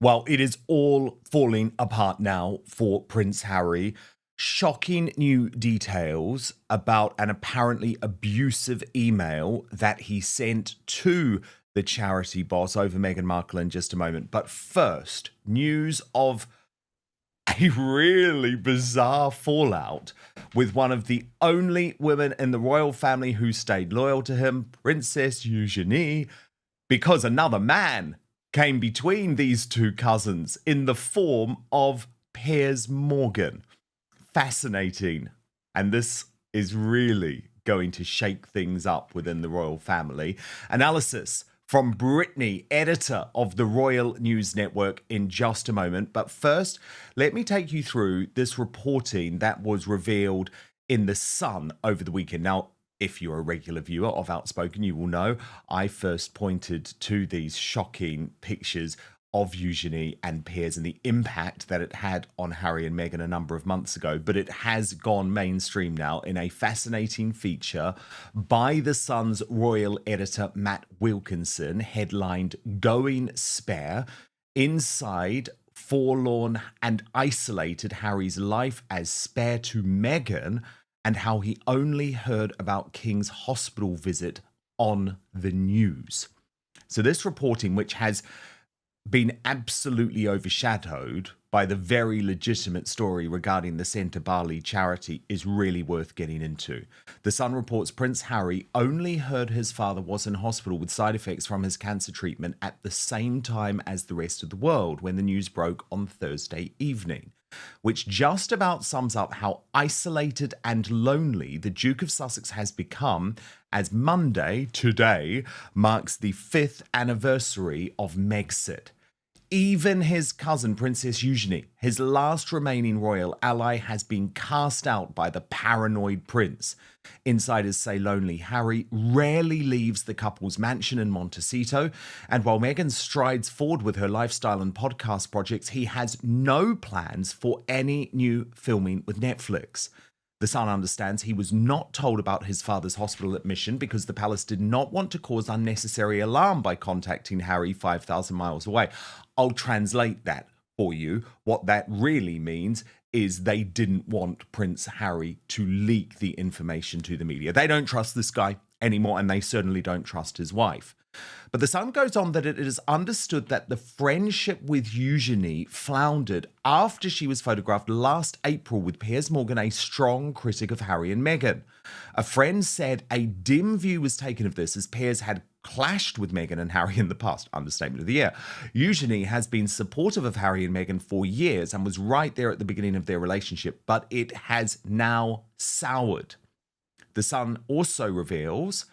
Well, it is all falling apart now for Prince Harry. Shocking new details about an apparently abusive email that he sent to the charity boss over Meghan Markle in just a moment. But first, news of a really bizarre fallout with one of the only women in the royal family who stayed loyal to him, Princess Eugenie, because another man came between these two cousins in the form of Piers Morgan. Fascinating. And this is really going to shake things up within the royal family. Analysis from Brittany, editor of the Royal News Network, in just a moment. But first, let me take you through this reporting that was revealed in The Sun over the weekend. Now, if you're a regular viewer of Outspoken, you will know I first pointed to these shocking pictures of Eugenie and Piers and the impact that it had on Harry and Meghan a number of months ago. But it has gone mainstream now in a fascinating feature by The Sun's royal editor, Matt Wilkinson, headlined Going Spare. Inside, forlorn and isolated Harry's life as spare to Meghan, and how he only heard about King's hospital visit on the news. So this reporting, which has been absolutely overshadowed by the very legitimate story regarding the Centre Bali charity, is really worth getting into. The Sun reports Prince Harry only heard his father was in hospital with side effects from his cancer treatment at the same time as the rest of the world when the news broke on Thursday evening, which just about sums up how isolated and lonely the Duke of Sussex has become, as Monday, today, marks the 5th anniversary of Megxit. Even his cousin, Princess Eugenie, his last remaining royal ally, has been cast out by the paranoid prince. Insiders say lonely Harry rarely leaves the couple's mansion in Montecito, and while Meghan strides forward with her lifestyle and podcast projects, he has no plans for any new filming with Netflix. The Sun understands he was not told about his father's hospital admission because the palace did not want to cause unnecessary alarm by contacting Harry 5,000 miles away. I'll translate that for you. What that really means is they didn't want Prince Harry to leak the information to the media. They don't trust this guy anymore, and they certainly don't trust his wife. But The Sun goes on that it is understood that the friendship with Eugenie floundered after she was photographed last April with Piers Morgan, a strong critic of Harry and Meghan. A friend said a dim view was taken of this as Piers had clashed with Meghan and Harry in the past. Understatement of the year. Eugenie has been supportive of Harry and Meghan for years and was right there at the beginning of their relationship, but it has now soured. The Sun also reveals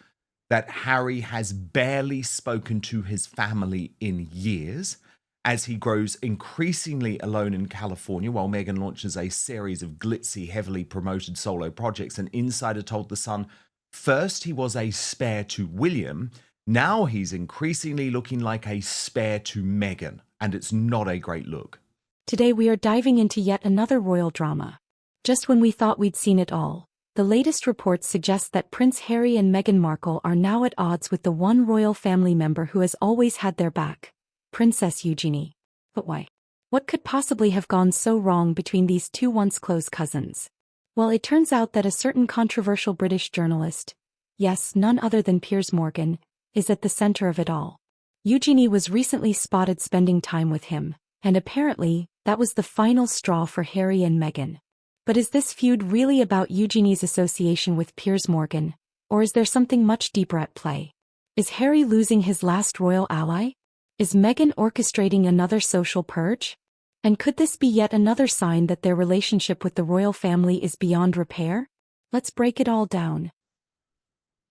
that Harry has barely spoken to his family in years as he grows increasingly alone in California while Meghan launches a series of glitzy, heavily promoted solo projects. An insider told The Sun, first he was a spare to William, now he's increasingly looking like a spare to Meghan, and it's not a great look. Today we are diving into yet another royal drama. Just when we thought we'd seen it all, the latest reports suggest that Prince Harry and Meghan Markle are now at odds with the one royal family member who has always had their back, Princess Eugenie. But why? What could possibly have gone so wrong between these two once close cousins? Well, it turns out that a certain controversial British journalist, yes, none other than Piers Morgan, is at the center of it all. Eugenie was recently spotted spending time with him, and apparently, that was the final straw for Harry and Meghan. But is this feud really about Eugenie's association with Piers Morgan, or is there something much deeper at play? Is Harry losing his last royal ally? Is Meghan orchestrating another social purge? And could this be yet another sign that their relationship with the royal family is beyond repair? Let's break it all down.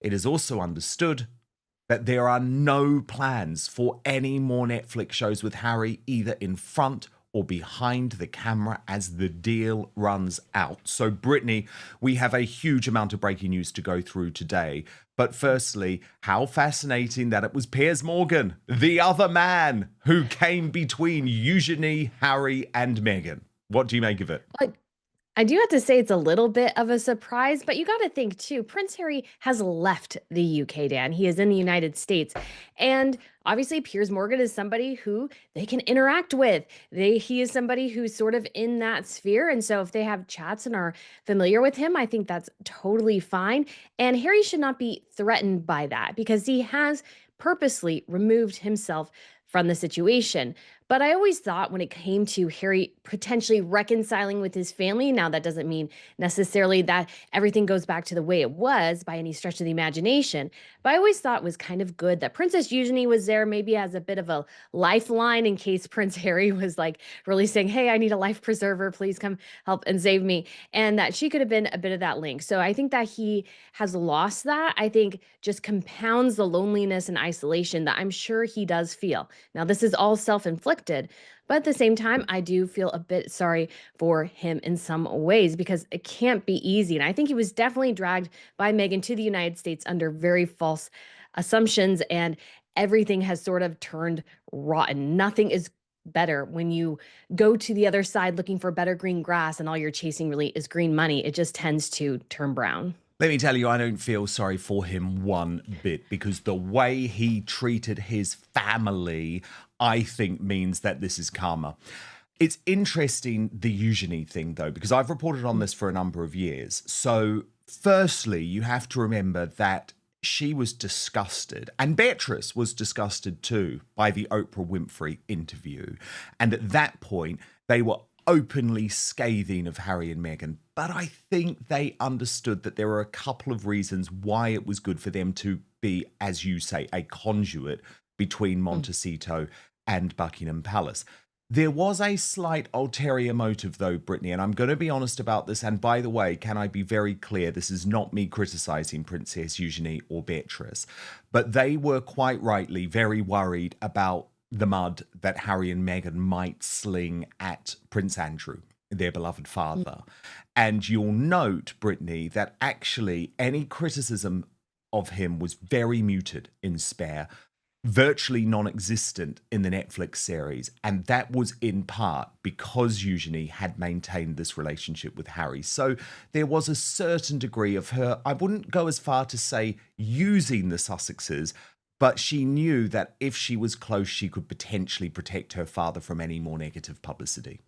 It is also understood that there are no plans for any more Netflix shows with Harry, either in front or behind the camera, as the deal runs out. So, Brittany, we have a huge amount of breaking news to go through today. But firstly, how fascinating that it was Piers Morgan, the other man, who came between Eugenie, Harry, and Meghan. What do you make of it? I do have to say it's a little bit of a surprise, but you got to think too. Prince Harry has left the UK, Dan. He is in the United States. And obviously, Piers Morgan is somebody who they can interact with. He is somebody who's sort of in that sphere. And so if they have chats and are familiar with him, I think that's totally fine. And Harry should not be threatened by that because he has purposely removed himself from the situation. But I always thought when it came to Harry potentially reconciling with his family, now that doesn't mean necessarily that everything goes back to the way it was by any stretch of the imagination. But I always thought it was kind of good that Princess Eugenie was there maybe as a bit of a lifeline in case Prince Harry was like really saying, hey, I need a life preserver. Please come help and save me. And that she could have been a bit of that link. So I think that he has lost that. I think just compounds the loneliness and isolation that I'm sure he does feel. Now, this is all self inflicted, but at the same time, I do feel a bit sorry for him in some ways because it can't be easy. And I think he was definitely dragged by Meghan to the United States under very false assumptions, and everything has sort of turned rotten. Nothing is better when you go to the other side looking for better green grass and all you're chasing really is green money. It just tends to turn brown. Let me tell you, I don't feel sorry for him one bit because the way he treated his family, I think, means that this is karma. It's interesting, the Eugenie thing, though, because I've reported on this for a number of years. So, firstly, you have to remember that she was disgusted, and Beatrice was disgusted too, by the Oprah Winfrey interview. And at that point, they were openly scathing of Harry and Meghan, but I think they understood that there were a couple of reasons why it was good for them to be, as you say, a conduit between Montecito and Buckingham Palace. There was a slight ulterior motive, though, Brittany, and I'm going to be honest about this. And by the way, can I be very clear? This is not me criticizing Princess Eugenie or Beatrice, but they were quite rightly very worried about the mud that Harry and Meghan might sling at Prince Andrew, their beloved father. And you'll note, Brittany, that actually any criticism of him was very muted in Spare, virtually non-existent in the Netflix series. And that was in part because Eugenie had maintained this relationship with Harry. So there was a certain degree of her, I wouldn't go as far to say using the Sussexes, but she knew that if she was close, she could potentially protect her father from any more negative publicity.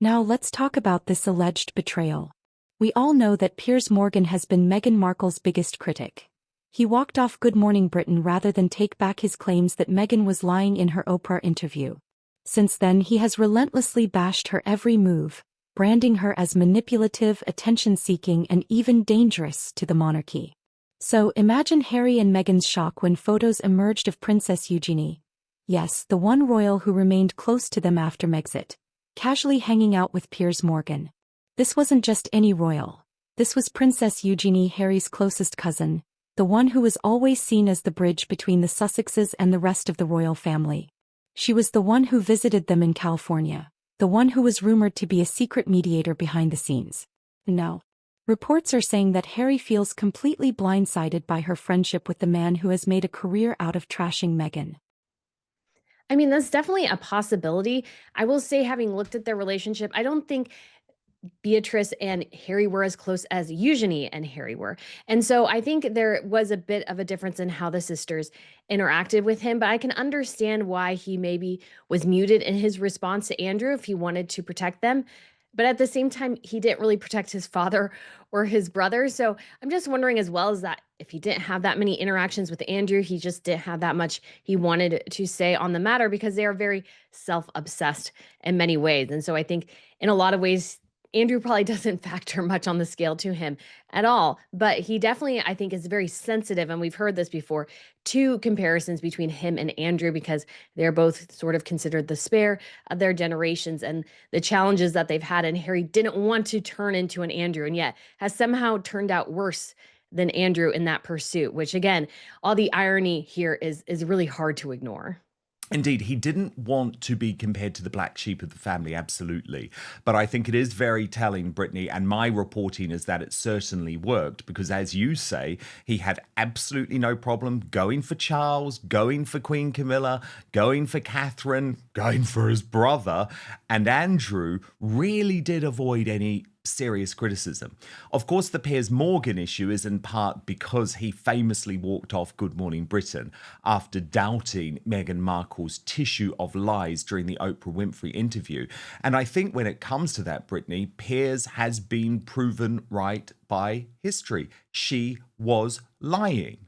Now let's talk about this alleged betrayal. We all know that Piers Morgan has been Meghan Markle's biggest critic. He walked off Good Morning Britain rather than take back his claims that Meghan was lying in her Oprah interview. Since then, he has relentlessly bashed her every move, branding her as manipulative, attention-seeking, and even dangerous to the monarchy. So imagine Harry and Meghan's shock when photos emerged of Princess Eugenie, yes, the one royal who remained close to them after Megxit, casually hanging out with Piers Morgan. This wasn't just any royal. This was Princess Eugenie, Harry's closest cousin, the one who was always seen as the bridge between the Sussexes and the rest of the royal family. She was the one who visited them in California, the one who was rumored to be a secret mediator behind the scenes. Now, reports are saying that Harry feels completely blindsided by her friendship with the man who has made a career out of trashing Meghan. I mean, that's definitely a possibility. I will say, having looked at their relationship, I don't think Beatrice and Harry were as close as Eugenie and Harry were. And so I think there was a bit of a difference in how the sisters interacted with him, but I can understand why he maybe was muted in his response to Andrew if he wanted to protect them. But at the same time, he didn't really protect his father or his brother. So I'm just wondering, as well as that, if he didn't have that many interactions with Andrew, he just didn't have that much he wanted to say on the matter because they are very self obsessed in many ways. And so I think in a lot of ways, Andrew probably doesn't factor much on the scale to him at all, but he definitely, I think, is very sensitive, and we've heard this before, to comparisons between him and Andrew because they're both sort of considered the spare of their generations and the challenges that they've had, and Harry didn't want to turn into an Andrew and yet has somehow turned out worse than Andrew in that pursuit, which again, all the irony here is really hard to ignore. Indeed, he didn't want to be compared to the black sheep of the family, absolutely. But I think it is very telling, Brittany, and my reporting is that it certainly worked because, as you say, he had absolutely no problem going for Charles, going for Queen Camilla, going for Catherine, going for his brother, and Andrew really did avoid any serious criticism. Of course, the Piers Morgan issue is in part because he famously walked off Good Morning Britain after doubting Meghan Markle's tissue of lies during the Oprah Winfrey interview. And I think when it comes to that, Brittany, Piers has been proven right by history. She was lying.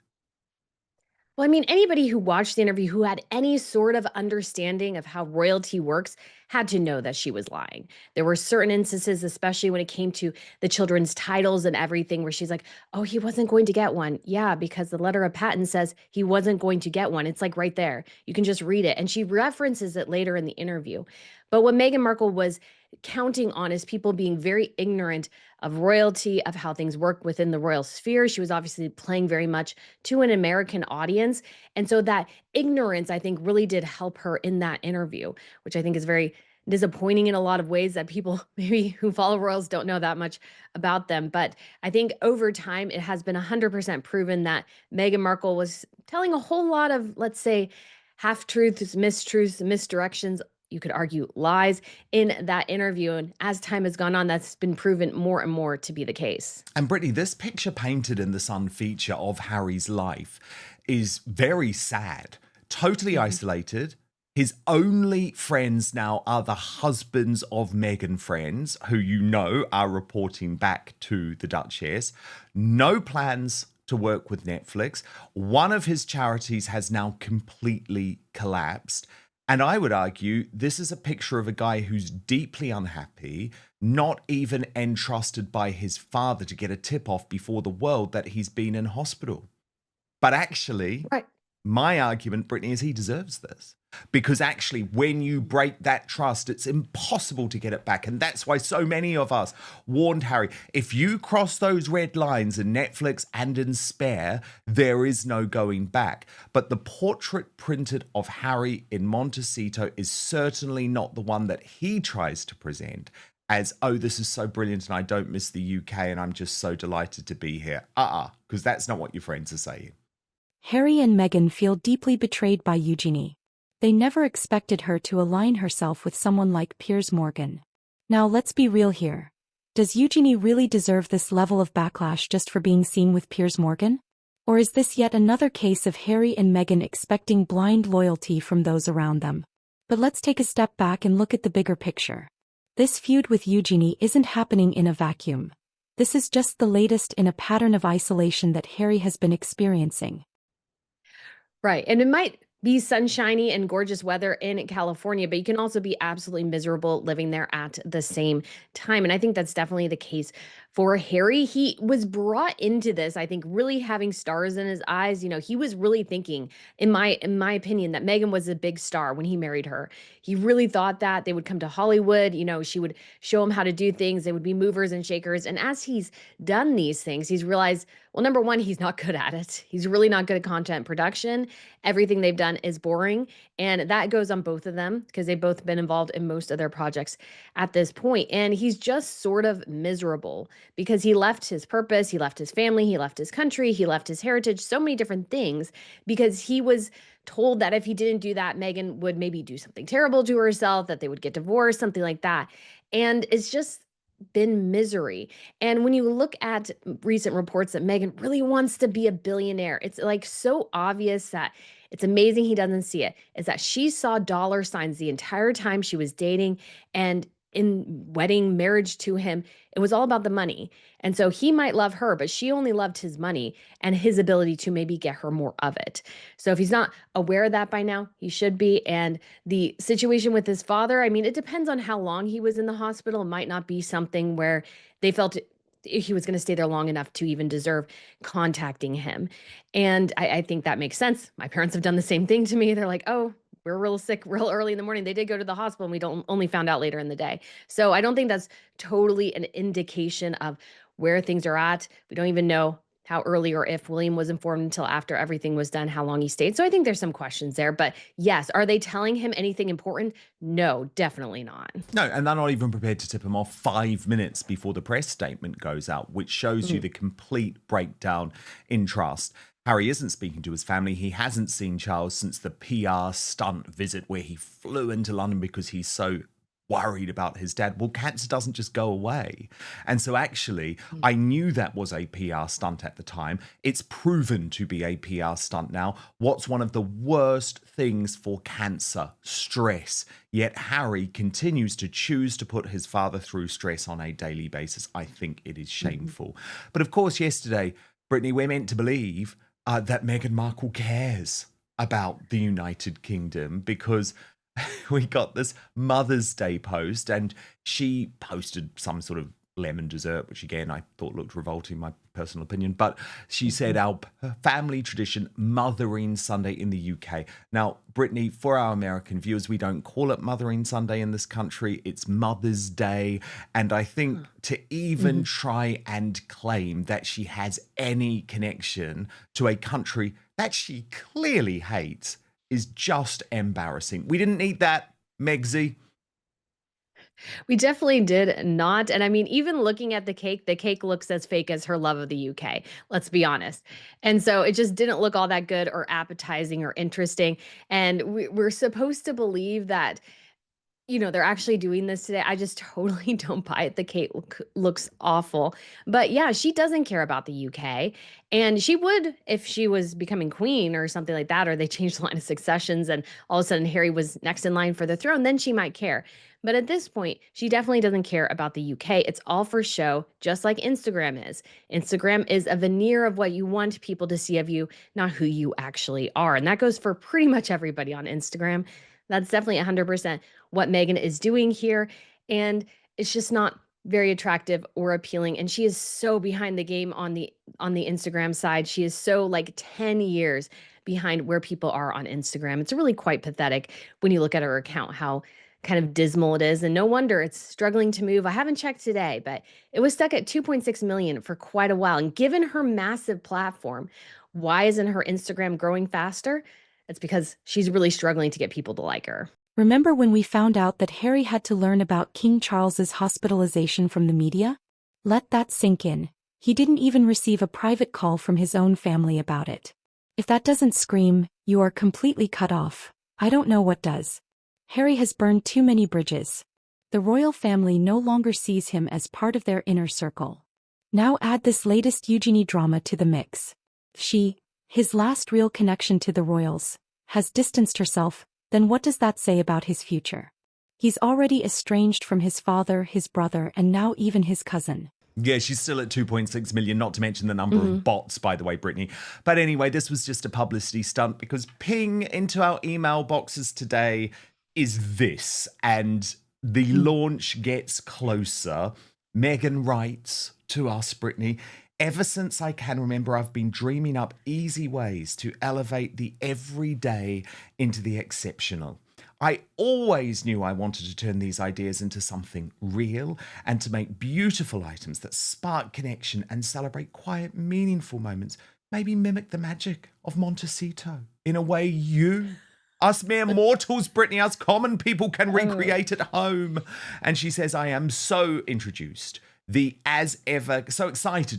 Well, I mean, anybody who watched the interview who had any sort of understanding of how royalty works had to know that she was lying. There were certain instances, especially when it came to the children's titles and everything, where she's like, oh, he wasn't going to get one. Yeah, because the letter of patent says he wasn't going to get one. It's like right there. You can just read it. And she references it later in the interview. But what Meghan Markle was counting on is people being very ignorant of royalty, of how things work within the royal sphere. She was obviously playing very much to an American audience. And so that ignorance, I think, really did help her in that interview, which I think is very disappointing in a lot of ways that people maybe who follow royals don't know that much about them. But I think over time, it has been 100% proven that Meghan Markle was telling a whole lot of, let's say, half truths, mistruths, misdirections, you could argue lies in that interview. And as time has gone on, that's been proven more and more to be the case. And Brittany, this picture painted in the Sun feature of Harry's life is very sad, totally isolated. His only friends now are the husbands of Meghan friends, who you know are reporting back to the Duchess. No plans to work with Netflix. One of his charities has now completely collapsed. And I would argue this is a picture of a guy who's deeply unhappy, not even entrusted by his father to get a tip off before the world that he's been in hospital. But actually, Right. my argument, Brittany, is he deserves this. Because actually, when you break that trust, it's impossible to get it back. And that's why so many of us warned Harry, if you cross those red lines in Netflix and in Spare, there is no going back. But the portrait printed of Harry in Montecito is certainly not the one that he tries to present as, oh, this is so brilliant and I don't miss the UK and I'm just so delighted to be here. Because that's not what your friends are saying. Harry and Meghan feel deeply betrayed by Eugenie. They never expected her to align herself with someone like Piers Morgan. Now let's be real here. Does Eugenie really deserve this level of backlash just for being seen with Piers Morgan? Or is this yet another case of Harry and Meghan expecting blind loyalty from those around them? But let's take a step back and look at the bigger picture. This feud with Eugenie isn't happening in a vacuum. This is just the latest in a pattern of isolation that Harry has been experiencing. Right. And it might be sunshiny and gorgeous weather in California, but you can also be absolutely miserable living there at the same time. And I think that's definitely the case for Harry. He was brought into this, I think, really having stars in his eyes. You know, he was really thinking, in my opinion, that Meghan was a big star when he married her. He really thought that they would come to Hollywood, you know, she would show him how to do things. They would be movers and shakers. And as he's done these things, he's realized, well, number one, he's not good at it. He's really not good at content production. Everything they've done is boring. And that goes on both of them because they've both been involved in most of their projects at this point. And he's just sort of miserable because he left his purpose, he left his family, he left his country, he left his heritage, so many different things because he was told that if he didn't do that, Meghan would maybe do something terrible to herself, that they would get divorced, something like that. And it's just been misery. And when you look at recent reports that Meghan really wants to be a billionaire, it's like so obvious that it's amazing he doesn't see it, is that she saw dollar signs the entire time she was dating and in wedding marriage to him. It was all about the money. And so he might love her, but she only loved his money and his ability to maybe get her more of it. So if he's not aware of that by now, he should be. And the situation with his father, I mean, it depends on how long he was in the hospital. It might not be something where they felt he was going to stay there long enough to even deserve contacting him. And I think that makes sense. My parents have done the same thing to me. They're like, oh, we're real sick real early in the morning. They did go to the hospital and we don't only found out later in the day. So I don't think that's totally an indication of where things are at. We don't even know how early or if William was informed until after everything was done, how long he stayed. So I think there's some questions there. But yes, are they telling him anything important? No, definitely not. No, and they're not even prepared to tip him off 5 minutes before the press statement goes out, which shows you the complete breakdown in trust. Harry isn't speaking to his family. He hasn't seen Charles since the PR stunt visit where he flew into London because he's so worried about his dad. Well, cancer doesn't just go away. And so actually, I knew that was a PR stunt at the time. It's proven to be a PR stunt now. What's one of the worst things for cancer? Stress. Yet Harry continues to choose to put his father through stress on a daily basis. I think it is shameful. But of course, yesterday, Brittany, we're meant to believe that Meghan Markle cares about the United Kingdom, because we got this Mother's Day post and she posted some sort of lemon dessert, which again I thought looked revolting, my personal opinion. But she said, our family tradition, Mothering Sunday in the UK. Now, Brittany, for our American viewers, we don't call it Mothering Sunday in this country. It's Mother's Day. And I think to even try and claim that she has any connection to a country that she clearly hates is just embarrassing. We didn't need that, Megsy. We definitely did not. And I mean, even looking at the cake looks as fake as her love of the UK, let's be honest. And so it just didn't look all that good or appetizing or interesting. And we're supposed to believe that, they're actually doing this today. I just totally don't buy it. The cake looks awful. But yeah, she doesn't care about the UK. And she would if she was becoming queen or something like that, or they changed the line of successions and all of a sudden Harry was next in line for the throne, then she might care. But at this point, she definitely doesn't care about the UK. It's all for show, just like Instagram is. Instagram is a veneer of what you want people to see of you, not who you actually are. And that goes for pretty much everybody on Instagram. That's definitely 100% what Meghan is doing here. And it's just not very attractive or appealing. And she is so behind the game on the Instagram side. She is so like 10 years behind where people are on Instagram. It's really quite pathetic when you look at her account, how kind of dismal it is. And no wonder it's struggling to move. I haven't checked today, but it was stuck at 2.6 million for quite a while. And given her massive platform, why isn't her Instagram growing faster? It's because she's really struggling to get people to like her. Remember when we found out that Harry had to learn about King Charles's hospitalization from the media? Let that sink in. He didn't even receive a private call from his own family about it. If that doesn't scream, you are completely cut off, I don't know what does. Harry has burned too many bridges. The royal family no longer sees him as part of their inner circle. Now add this latest Eugenie drama to the mix. His last real connection to the royals, has distanced herself. Then what does that say about his future? He's already estranged from his father, his brother, and now even his cousin. Yeah, she's still at 2.6 million, not to mention the number of bots, by the way, Brittany. But anyway, this was just a publicity stunt because ping into our email boxes today is this, and the launch gets closer. Meghan writes to us, Brittany, ever since I can remember, I've been dreaming up easy ways to elevate the everyday into the exceptional. I always knew I wanted to turn these ideas into something real and to make beautiful items that spark connection and celebrate quiet, meaningful moments. Maybe mimic the magic of Montecito in a way us mere mortals, Brittany, us common people can recreate at home. And she says, I am so excited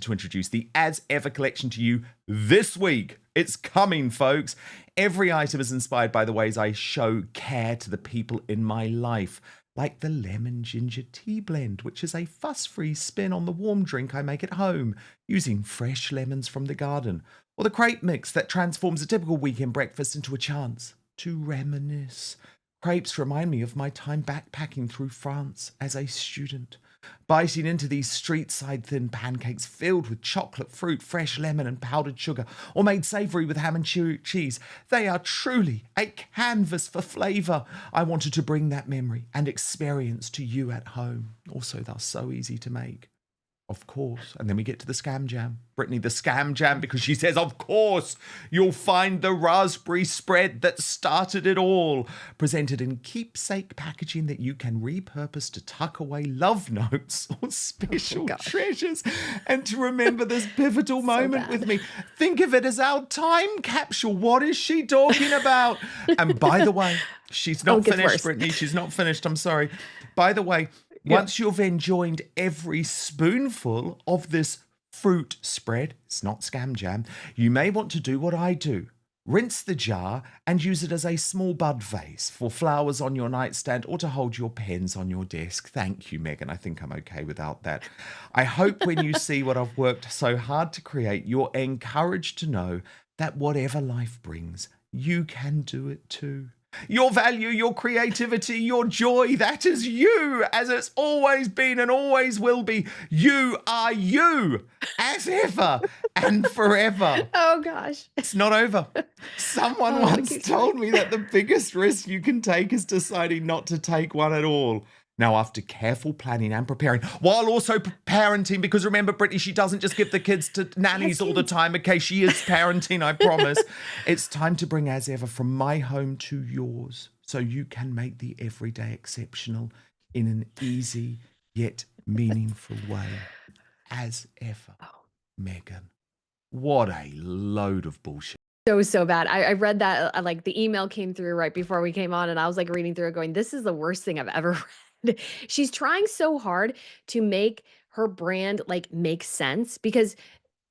to introduce the As Ever collection to you this week. It's coming, folks. Every item is inspired by the ways I show care to the people in my life, like the lemon ginger tea blend, which is a fuss-free spin on the warm drink I make at home, using fresh lemons from the garden, or the crepe mix that transforms a typical weekend breakfast into a chance to reminisce. Crepes remind me of my time backpacking through France as a student, biting into these street-side thin pancakes filled with chocolate, fruit, fresh lemon and powdered sugar, or made savoury with ham and cheese. They are truly a canvas for flavour. I wanted to bring that memory and experience to you at home. Also, they're so easy to make. Of course. And then we get to the scam jam. Brittany, the scam jam, because she says, of course, you'll find the raspberry spread that started it all, presented in keepsake packaging that you can repurpose to tuck away love notes or special treasures, and to remember this pivotal moment with me. Think of it as our time capsule. What is she talking about? And by the way, she's not finished, Brittany. She's not finished. I'm sorry. By the way, once you've enjoyed every spoonful of this fruit spread, it's not scam jam, you may want to do what I do. Rinse the jar and use it as a small bud vase for flowers on your nightstand or to hold your pens on your desk. Thank you, Meghan. I think I'm okay without that. I hope when you see what I've worked so hard to create, you're encouraged to know that whatever life brings, you can do it too. Your value, your creativity, your joy, that is you, as it's always been and always will be. You are you, as ever and forever. Oh, gosh. It's not over. Someone once told me that the biggest risk you can take is deciding not to take one at all. Now, after careful planning and preparing, while also parenting, because remember, Brittany, she doesn't just give the kids to nannies all the time. Okay, she is parenting, I promise. It's time to bring as ever from my home to yours so you can make the everyday exceptional in an easy yet meaningful way. As ever, Meghan. What a load of bullshit. So bad. I read that, like the email came through right before we came on, and I was like reading through it going, this is the worst thing I've ever read. She's trying so hard to make her brand like make sense, because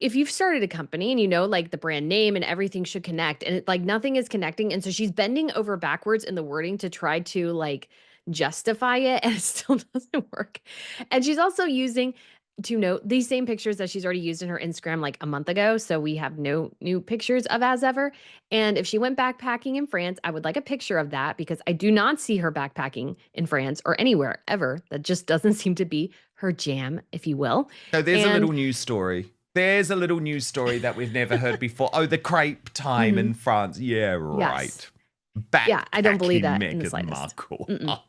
if you've started a company and you know like the brand name and everything should connect, and it, like nothing is connecting, and so she's bending over backwards in the wording to try to like justify it, and it still doesn't work. And she's also using, to note, these same pictures that she's already used in her Instagram like a month ago, so we have no new pictures of as ever. And if she went backpacking in France, I would like a picture of that, because I do not see her backpacking in France or anywhere ever. That just doesn't seem to be her jam, if you will. So there's a little news story. There's a little news story that we've never heard before. Oh, the crepe time in France. Yeah, right. Yes. Yeah, I don't believe that in the slightest. Markle.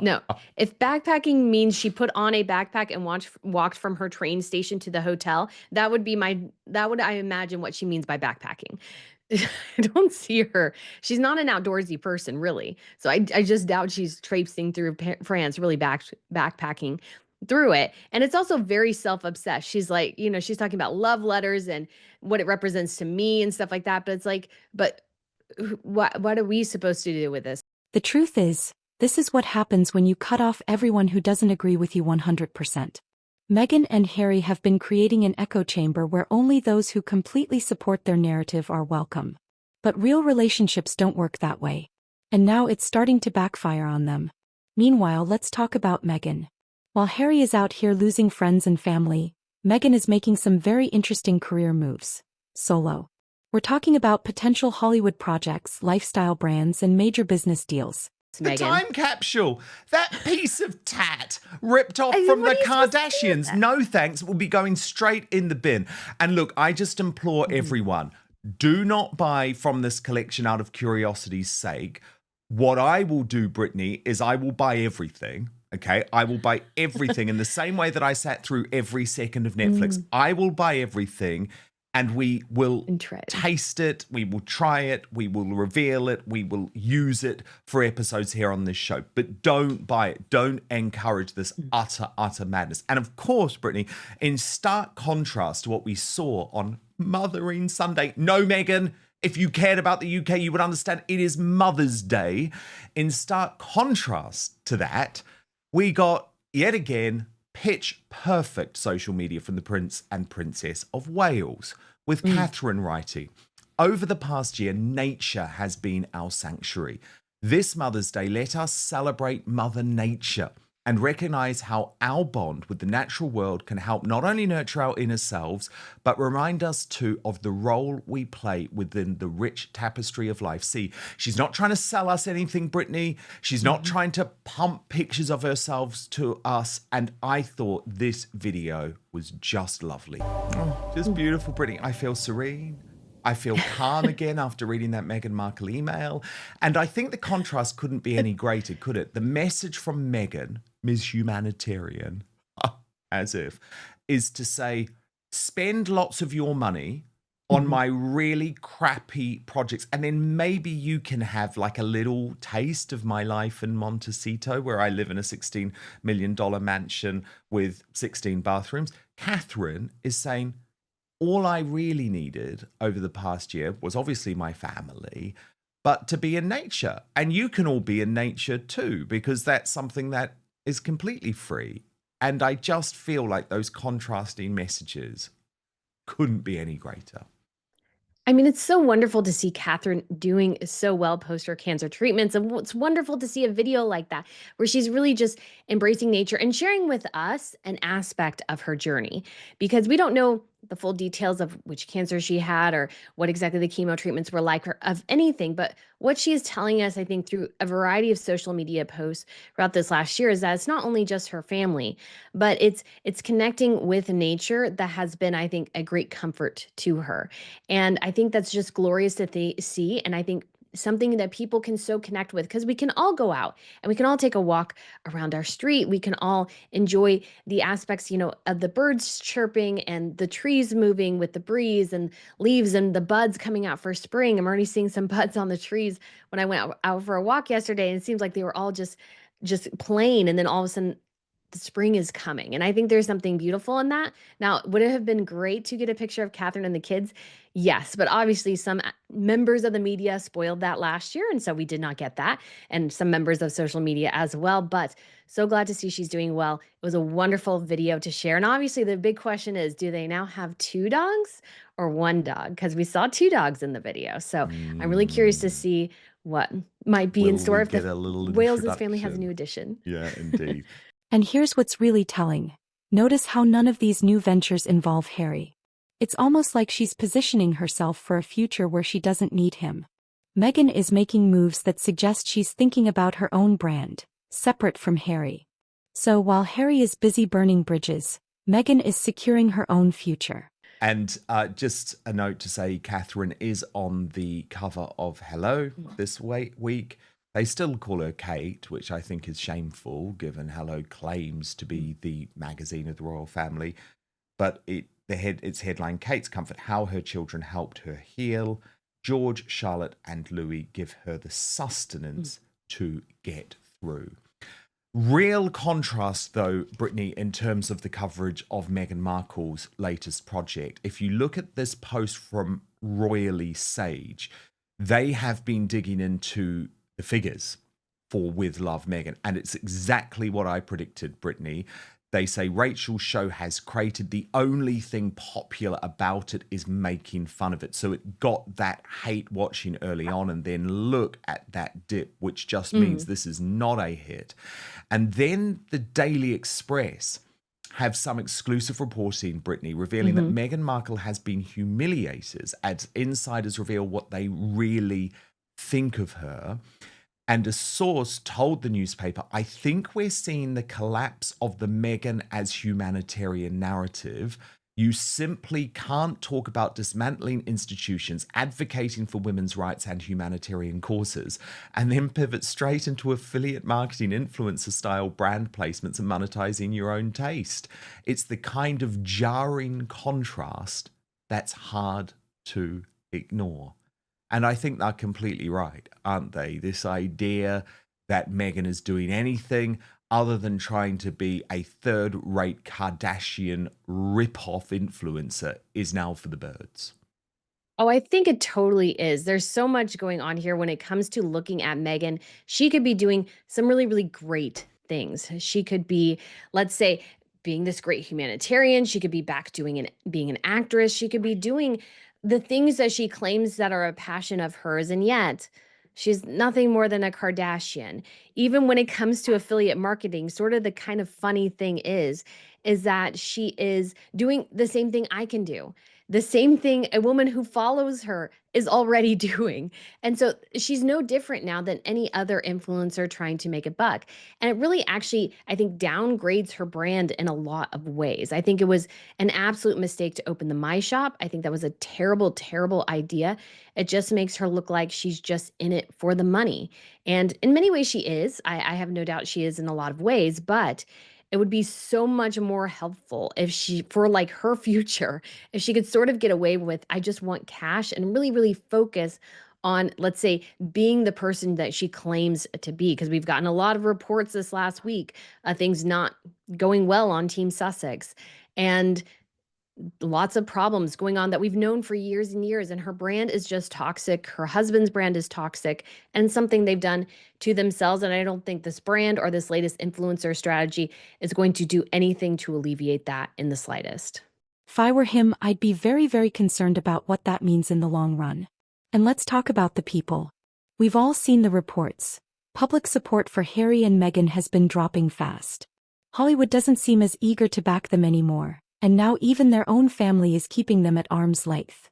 No, if backpacking means she put on a backpack and walked from her train station to the hotel, that would I imagine what she means by backpacking. I don't see her. She's not an outdoorsy person, really. So I just doubt she's traipsing through France, really backpacking through it. And it's also very self-obsessed. She's like, she's talking about love letters and what it represents to me and stuff like that. But it's like, what are we supposed to do with this? The truth is, this is what happens when you cut off everyone who doesn't agree with you 100%. Meghan and Harry have been creating an echo chamber where only those who completely support their narrative are welcome. But real relationships don't work that way. And now it's starting to backfire on them. Meanwhile, let's talk about Meghan. While Harry is out here losing friends and family, Meghan is making some very interesting career moves. Solo. We're talking about potential Hollywood projects, lifestyle brands, and major business deals. The Meghan. time capsule, that piece of tat ripped off from the Kardashians. No thanks, will be going straight in the bin. And look, I just implore everyone, do not buy from this collection out of curiosity's sake. What I will do, Brittany, is I will buy everything. Okay, I will buy everything in the same way that I sat through every second of Netflix. I will buy everything. And we will taste it, we will try it, we will reveal it, we will use it for episodes here on this show. But don't buy it. Don't encourage this utter madness. And of course, Brittany, in stark contrast to what we saw on Mothering Sunday, no, Meghan, if you cared about the UK, you would understand it is Mother's Day. In stark contrast to that, we got, yet again, pitch perfect social media from the Prince and Princess of Wales, with Catherine writing, over the past year, nature has been our sanctuary. This Mother's Day, let us celebrate Mother Nature and recognize how our bond with the natural world can help not only nurture our inner selves, but remind us too of the role we play within the rich tapestry of life. See, she's not trying to sell us anything, Brittany. She's not trying to pump pictures of herself to us. And I thought this video was just lovely. Just beautiful, Brittany. I feel serene. I feel calm again after reading that Meghan Markle email. And I think the contrast couldn't be any greater, could it? The message from Meghan, Ms. Humanitarian, as if, is to say, spend lots of your money on my really crappy projects. And then maybe you can have like a little taste of my life in Montecito, where I live in a $16 million mansion with 16 bathrooms. Catherine is saying, all I really needed over the past year was obviously my family, but to be in nature. And you can all be in nature too, because that's something that is completely free. And I just feel like those contrasting messages couldn't be any greater. I mean, it's so wonderful to see Catherine doing so well post her cancer treatments. And it's wonderful to see a video like that where she's really just embracing nature and sharing with us an aspect of her journey because we don't know the full details of which cancer she had or what exactly the chemo treatments were like or of anything. But what she is telling us, I think, through a variety of social media posts throughout this last year is that it's not only just her family, but it's connecting with nature that has been, I think, a great comfort to her. And I think that's just glorious to see. And I think something that people can so connect with because we can all go out and we can all take a walk around our street. We can all enjoy the aspects, of the birds chirping and the trees moving with the breeze and leaves and the buds coming out for spring. I'm already seeing some buds on the trees when I went out for a walk yesterday, and it seems like they were all just plain. And then all of a sudden the spring is coming. And I think there's something beautiful in that. Now, would it have been great to get a picture of Catherine and the kids? Yes, but obviously some members of the media spoiled that last year, and so we did not get that, and some members of social media as well. But so glad to see she's doing well. It was a wonderful video to share. And obviously the big question is, do they now have two dogs or one dog? Because we saw two dogs in the video. So I'm really curious to Mm. see what might be in Will store we if the get a little Wales's family has a new introduction? addition. Yeah, indeed. And here's what's really telling. Notice how none of these new ventures involve Harry. It's almost like she's positioning herself for a future where she doesn't need him. Meghan is making moves that suggest she's thinking about her own brand, separate from Harry. So while Harry is busy burning bridges, Meghan is securing her own future. And just a note to say, Catherine is on the cover of Hello this week. They still call her Kate, which I think is shameful, given Hello claims to be the magazine of the royal family. But its headline, Kate's comfort, how her children helped her heal. George, Charlotte, and Louis give her the sustenance to get through. Real contrast, though, Brittany, in terms of the coverage of Meghan Markle's latest project. If you look at this post from Royally Sage, they have been digging into the figures for With Love Meghan, and it's exactly what I predicted, Brittany. They say Rachel's show has created the only thing popular about it is making fun of it. So it got that hate watching early on, and then look at that dip, which just means this is not a hit. And then the Daily Express have some exclusive reporting, Brittany, revealing that Meghan Markle has been humiliated as insiders reveal what they really think of her. And a source told the newspaper, I think we're seeing the collapse of the Meghan as humanitarian narrative. You simply can't talk about dismantling institutions, advocating for women's rights and humanitarian causes, and then pivot straight into affiliate marketing, influencer style brand placements and monetizing your own taste. It's the kind of jarring contrast that's hard to ignore. And I think they're completely right, aren't they? This idea that Meghan is doing anything other than trying to be a third-rate Kardashian rip-off influencer is now for the birds. Oh, I think it totally is. There's so much going on here when it comes to looking at Meghan. She could be doing some really, really great things. She could be, let's say, being this great humanitarian. She could be back being an actress. She could be doing the things that she claims that are a passion of hers. And yet, she's nothing more than a Kardashian. Even when it comes to affiliate marketing, sort of the kind of funny thing is that she is doing the same thing I can do. The same thing a woman who follows her is already doing. And so she's no different now than any other influencer trying to make a buck. And it really actually, I think, downgrades her brand in a lot of ways. I think it was an absolute mistake to open the My Shop. I think that was a terrible, terrible idea. It just makes her look like she's just in it for the money. And in many ways, she is. I have no doubt she is in a lot of ways, but it would be so much more helpful if she, for like her future, if she could sort of get away with, I just want cash and really, really focus on, let's say, being the person that she claims to be. Because we've gotten a lot of reports this last week, things not going well on Team Sussex. And lots of problems going on that we've known for years and years. And her brand is just toxic. Her husband's brand is toxic and something they've done to themselves. And I don't think this brand or this latest influencer strategy is going to do anything to alleviate that in the slightest. If I were him, I'd be very, very concerned about what that means in the long run. And let's talk about the people. We've all seen the reports. Public support for Harry and Meghan has been dropping fast. Hollywood doesn't seem as eager to back them anymore, and now even their own family is keeping them at arm's length.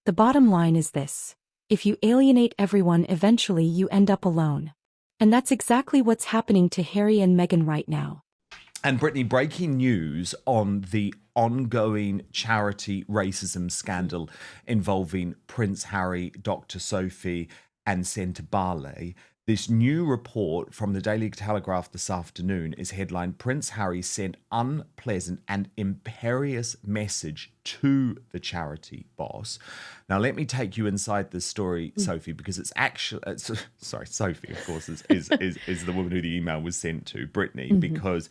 The bottom line is this: if you alienate everyone, eventually you end up alone. And that's exactly what's happening to Harry and Meghan right now. And Brittany, breaking news on the ongoing charity racism scandal involving Prince Harry, Dr. Sophie, and Centre Barley. This new report from the Daily Telegraph this afternoon is headlined, Prince Harry sent unpleasant and imperious message to the charity boss. Now, let me take you inside this story, Sophie, because it's actually, Sophie, of course, is the woman who the email was sent to, Brittany, because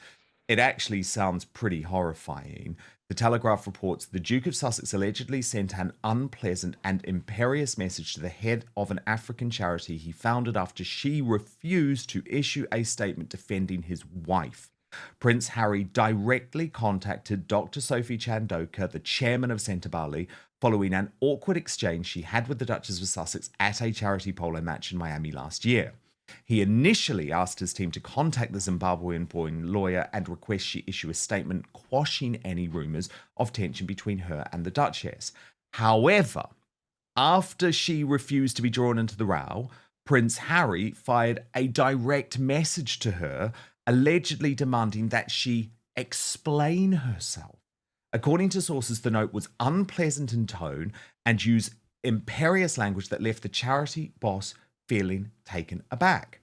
it actually sounds pretty horrifying. The Telegraph reports the Duke of Sussex allegedly sent an unpleasant and imperious message to the head of an African charity he founded after she refused to issue a statement defending his wife. Prince Harry directly contacted Dr. Sophie Chandoka, the chairman of Centre Barley, following an awkward exchange she had with the Duchess of Sussex at a charity polo match in Miami last year. He initially asked his team to contact the Zimbabwean-born lawyer and request she issue a statement quashing any rumours of tension between her and the Duchess. However, after she refused to be drawn into the row, Prince Harry fired a direct message to her, allegedly demanding that she explain herself. According to sources, the note was unpleasant in tone and used imperious language that left the charity boss feeling taken aback.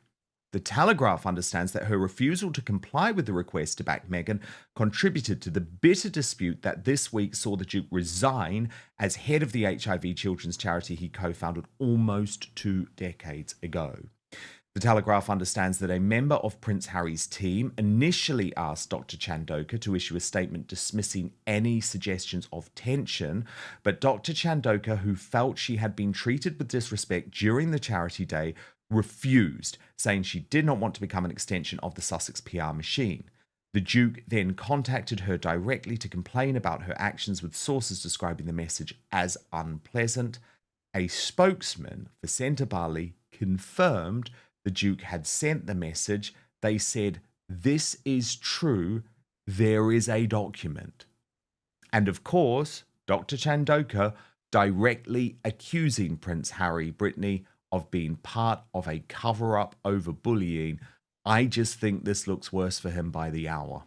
The Telegraph understands that her refusal to comply with the request to back Meghan contributed to the bitter dispute that this week saw the Duke resign as head of the HIV children's charity he co-founded almost 2 decades ago. The Telegraph understands that a member of Prince Harry's team initially asked Dr. Chandoka to issue a statement dismissing any suggestions of tension, but Dr. Chandoka, who felt she had been treated with disrespect during the charity day, refused, saying she did not want to become an extension of the Sussex PR machine. The Duke then contacted her directly to complain about her actions, with sources describing the message as unpleasant. A spokesman for Centre Barley confirmed the Duke had sent the message. They said, "This is true. There is a document." And of course, Dr. Chandoka directly accusing Prince Harry, Brittany, of being part of a cover-up over bullying. I just think this looks worse for him by the hour.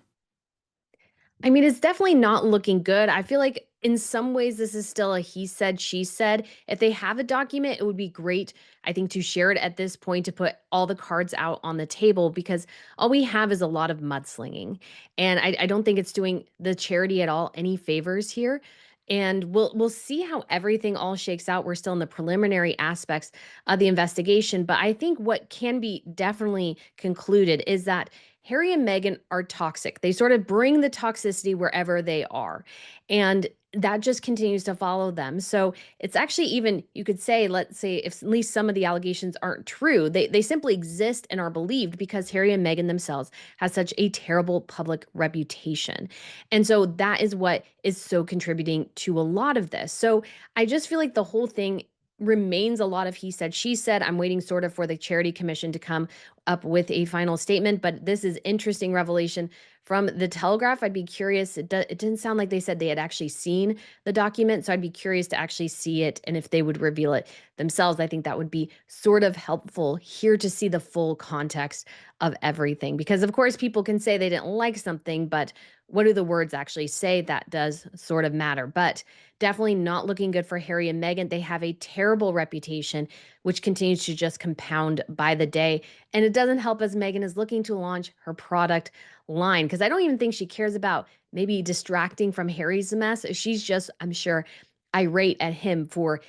I mean, it's definitely not looking good. I feel like in some ways this is still a he said, she said. If they have a document, it would be great, I think, to share it at this point, to put all the cards out on the table, because all we have is a lot of mudslinging. And I don't think it's doing the charity at all any favors here. And we'll see how everything all shakes out. We're still in the preliminary aspects of the investigation. But I think what can be definitely concluded is that Harry and Meghan are toxic. They sort of bring the toxicity wherever they are. And that just continues to follow them. So it's actually, even, you could say, let's say, if at least some of the allegations aren't true, they simply exist and are believed because Harry and Meghan themselves has such a terrible public reputation. And so that is what is so contributing to a lot of this. So I just feel like the whole thing remains a lot of he said, she said. I'm waiting sort of for the Charity Commission to come up with a final statement, but this is interesting revelation from the Telegraph. I'd be curious. It didn't sound like they said they had actually seen the document, so I'd be curious to actually see it and if they would reveal it themselves. I think that would be sort of helpful here to see the full context of everything, because of course people can say they didn't like something, but what do the words actually say? That does sort of matter. But definitely not looking good for Harry and Meghan. They have a terrible reputation, which continues to just compound by the day. And it doesn't help as Meghan is looking to launch her product line, because I don't even think she cares about maybe distracting from Harry's mess. She's just, I'm sure, irate at him for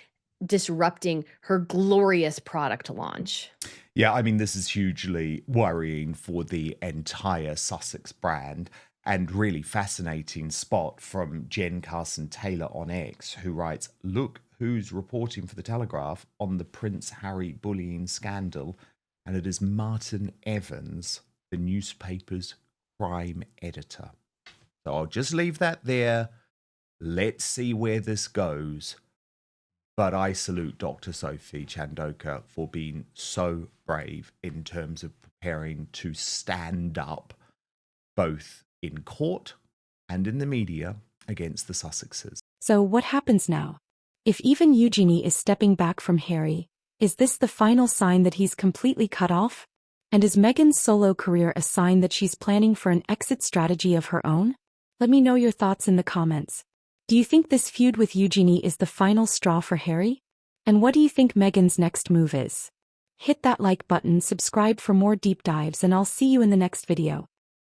disrupting her glorious product launch. Yeah, I mean, this is hugely worrying for the entire Sussex brand, and really fascinating spot from Jen Carson Taylor on X, who writes, "Look who's reporting for the Telegraph on the Prince Harry bullying scandal, and it is Martin Evans, the newspaper's crime editor." So I'll just leave that there. Let's see where this goes. But I salute Dr. Sophie Chandoka for being so brave in terms of preparing to stand up both in court and in the media against the Sussexes. So what happens now? If even Eugenie is stepping back from Harry, is this the final sign that he's completely cut off? And is Meghan's solo career a sign that she's planning for an exit strategy of her own? Let me know your thoughts in the comments. Do you think this feud with Eugenie is the final straw for Harry? And what do you think Meghan's next move is? Hit that like button, subscribe for more deep dives, and I'll see you in the next video.